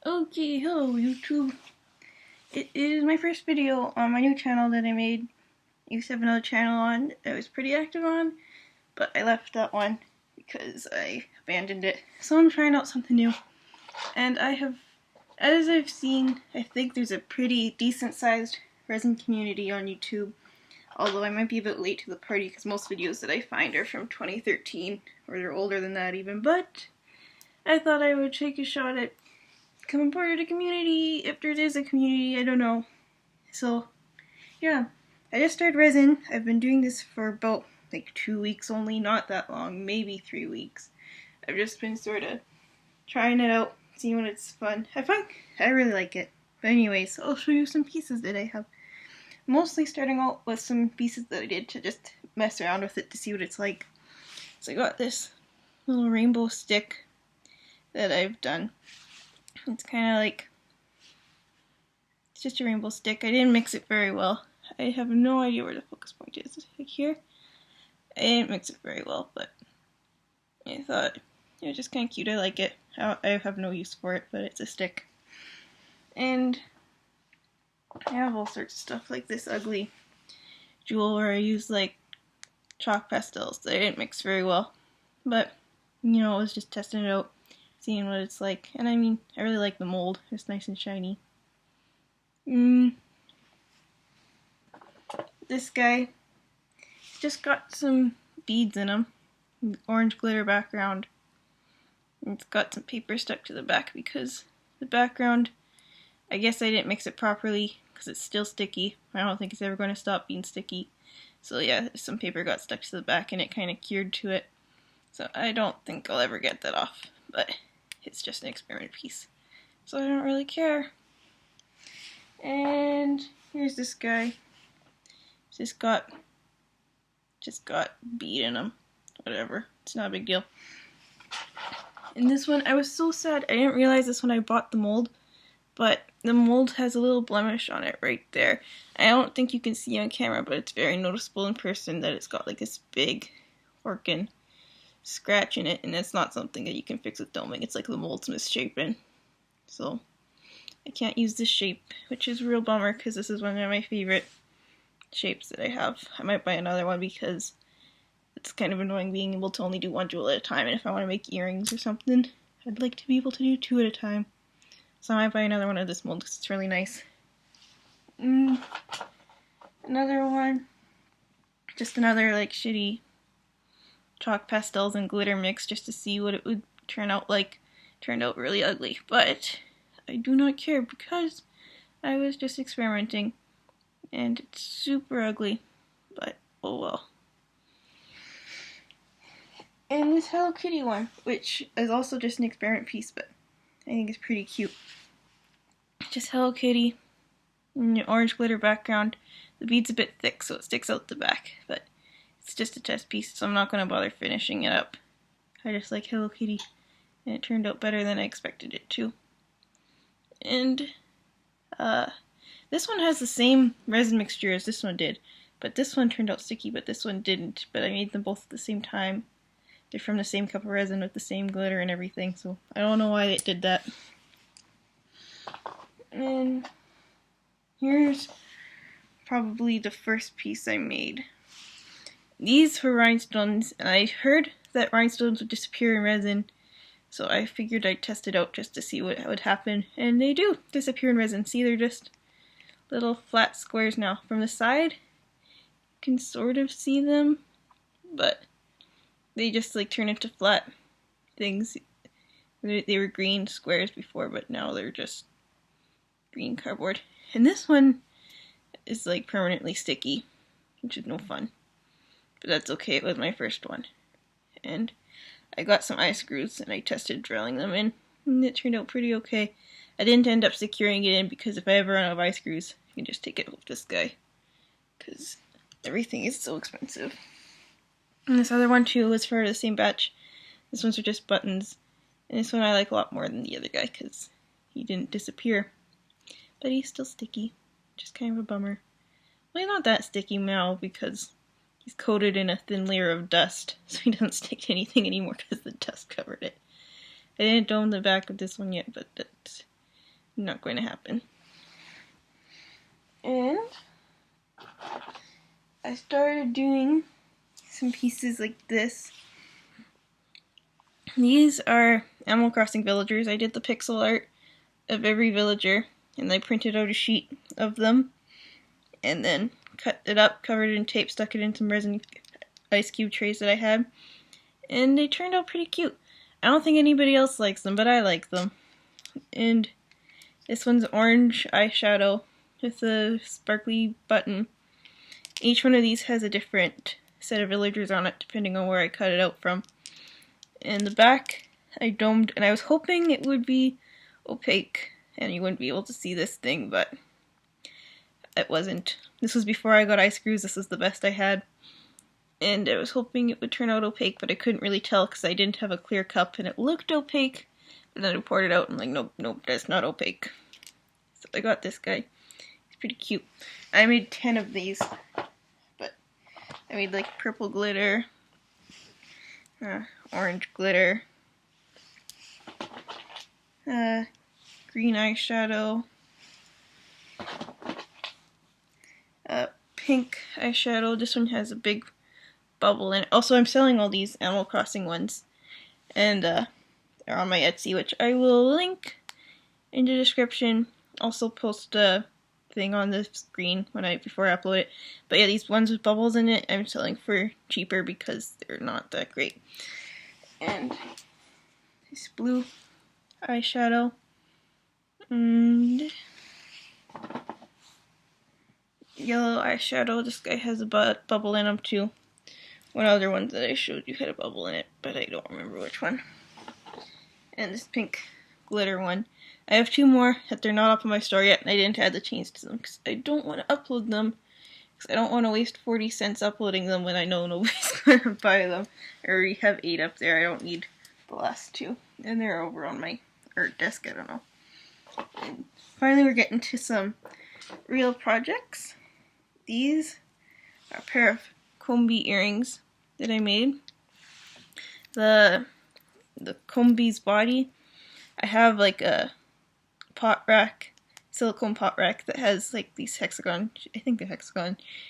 Okay, hello YouTube. It is my first video on my new channel that I made. I used to have another channel on that I was pretty active on, but I left that one because I abandoned it. So I'm trying out something new. And as I've seen, I think there's a pretty decent sized resin community on YouTube. Although I might be a bit late to the party because most videos that I find are from 2013 or they're older than that even, but I thought I would take a shot at becoming part of the community, if there is a community, I don't know. So, yeah, I just started resin. I've been doing this for about, 2 weeks only, not that long, maybe 3 weeks. I've just been sort of trying it out, seeing what it's fun. I really like it. But anyways, I'll show you some pieces that I have. Mostly starting out with some pieces that I did to just mess around with it to see what it's like. So I got this little rainbow stick that I've done. It's kind of like, it's just a rainbow stick. I didn't mix it very well. I have no idea where the focus point is. Like here. I didn't mix it very well, but I thought it was just kind of cute. I like it. I have no use for it, but it's a stick. And I have all sorts of stuff like this ugly jewel where I use like chalk pastels that I didn't mix very well. But, I was just testing it out, seeing what it's like. And I mean, I really like the mold. It's nice and shiny. This guy just got some beads in him. Orange glitter background. And it's got some paper stuck to the back because the background, I guess I didn't mix it properly because it's still sticky. I don't think it's ever going to stop being sticky. So yeah, some paper got stuck to the back and it kind of cured to it. So I don't think I'll ever get that off. But it's just an experiment piece. So I don't really care. And here's this guy. Just got bead in him. Whatever. It's not a big deal. And this one, I was so sad. I didn't realize this when I bought the mold. But the mold has a little blemish on it right there. I don't think you can see on camera, but it's very noticeable in person that it's got like this big organ scratch in it, and it's not something that you can fix with doming. It's like the mold's misshapen. So I can't use this shape, which is a real bummer because this is one of my favorite shapes that I have. I might buy another one because it's kind of annoying being able to only do one jewel at a time, and if I want to make earrings or something, I'd like to be able to do 2 at a time. So I might buy another one of this mold because it's really nice. Another one, just another like shitty chalk pastels and glitter mix just to see what it would turn out like. Turned out really ugly, but I do not care because I was just experimenting and it's super ugly, but oh well. And this Hello Kitty one, which is also just an experiment piece, but I think it's pretty cute. Just Hello Kitty, orange glitter background. The bead's a bit thick, so it sticks out the back, but it's just a test piece, so I'm not going to bother finishing it up. I just like Hello Kitty, and it turned out better than I expected it to. And this one has the same resin mixture as this one did, but this one turned out sticky, but this one didn't. But I made them both at the same time. They're from the same cup of resin with the same glitter and everything, so I don't know why it did that. And here's probably the first piece I made. These were Rhinestones, and I heard that Rhinestones would disappear in resin, so I figured I'd test it out just to see what would happen, and they do disappear in resin. See, they're just little flat squares now. From the side, you can sort of see them, but they just like turn into flat things. They were green squares before, but now they're just green cardboard. And this one is like permanently sticky, which is no fun. But that's okay, it was my first one. And I got some eye screws and I tested drilling them in, and it turned out pretty okay. I didn't end up securing it in because if I ever run out of eye screws, I can just take it with this guy. Because everything is so expensive. And this other one too was for the same batch. This one's are just buttons. And this one I like a lot more than the other guy because he didn't disappear. But he's still sticky, which is kind of a bummer. Well, he's not that sticky now because he's coated in a thin layer of dust, so he doesn't stick to anything anymore because the dust covered it. I didn't dome the back of this one yet, but not going to happen. And I started doing some pieces like this. These are Animal Crossing villagers. I did the pixel art of every villager, and I printed out a sheet of them, and then cut it up, covered it in tape, stuck it in some resin ice cube trays that I had, and they turned out pretty cute. I don't think anybody else likes them, but I like them. And this one's orange eyeshadow with a sparkly button. Each one of these has a different set of villagers on it, depending on where I cut it out from. And the back, I domed, and I was hoping it would be opaque, and you wouldn't be able to see this thing, but it wasn't. This was before I got eye screws. This was the best I had. And I was hoping it would turn out opaque, but I couldn't really tell because I didn't have a clear cup, and it looked opaque. But then I poured it out, and I'm like, nope, that's not opaque. So I got this guy. He's pretty cute. I made 10 of these, but I made like purple glitter, orange glitter, green eyeshadow, pink eyeshadow. This one has a big bubble in it. Also, I'm selling all these Animal Crossing ones, and they're on my Etsy, which I will link in the description. Also post a thing on the screen before I upload it. But yeah, these ones with bubbles in it, I'm selling for cheaper because they're not that great. And this blue eyeshadow, and yellow eyeshadow. This guy has a bubble in him too. One other one that I showed you had a bubble in it, but I don't remember which one. And this pink glitter one. I have 2 more that they're not up on my store yet, and I didn't add the chains to them because I don't want to upload them. Because I don't want to waste 40 cents uploading them when I know nobody's going to buy them. I already have 8 up there. I don't need the last 2. And they're over on my art desk. I don't know. And finally, we're getting to some real projects. These are a pair of combi earrings that I made. The combi's body, I have like a pot rack, silicone pot rack that has like these hexagon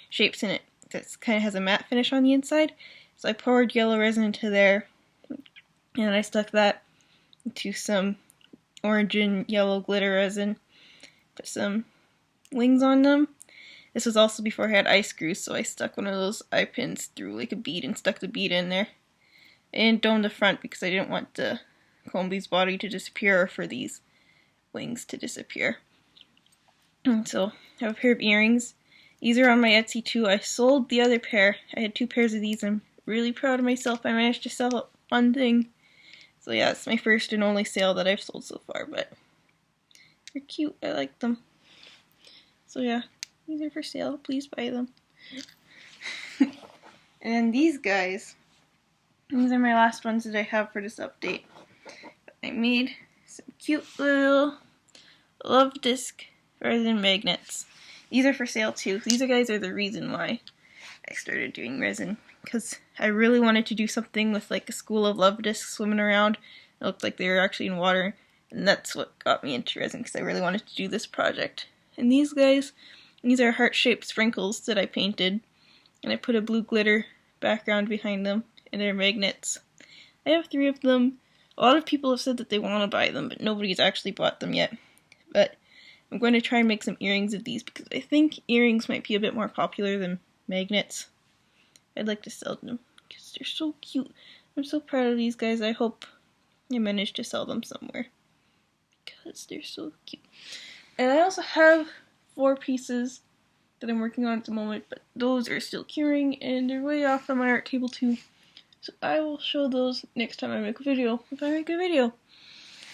shapes in it that kind of has a matte finish on the inside. So I poured yellow resin into there, and I stuck that into some orange and yellow glitter resin, put some wings on them. This was also before I had eye screws, so I stuck one of those eye pins through like a bead and stuck the bead in there. I didn't dome the front because I didn't want the combi's body to disappear or for these wings to disappear. And so I have a pair of earrings. These are on my Etsy too. I sold the other pair. I had 2 pairs of these. I'm really proud of myself. I managed to sell one thing. So yeah, it's my first and only sale that I've sold so far, but they're cute. I like them. So yeah, these are for sale. Please buy them. And these guys, these are my last ones that I have for this update. I made some cute little Luvdiscs resin magnets. These are for sale too. These guys are the reason why I started doing resin, because I really wanted to do something with like a school of Luvdiscs swimming around. It looked like they were actually in water, and that's what got me into resin, because I really wanted to do this project. And these guys, these are heart-shaped sprinkles that I painted, and I put a blue glitter background behind them, and they're magnets. I have 3 of them. A lot of people have said that they want to buy them, but nobody's actually bought them yet. But I'm going to try and make some earrings of these because I think earrings might be a bit more popular than magnets. I'd like to sell them because they're so cute. I'm so proud of these guys. I hope I manage to sell them somewhere because they're so cute. And I also have 4 pieces that I'm working on at the moment, but those are still curing and they're way off on my art table too. So I will show those next time I make a video, if I make a video.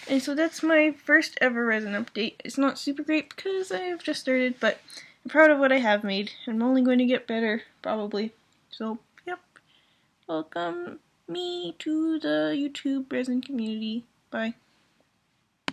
And so that's my first ever resin update. It's not super great because I have just started, but I'm proud of what I have made. I'm only going to get better, probably. So, yep. Welcome me to the YouTube resin community. Bye.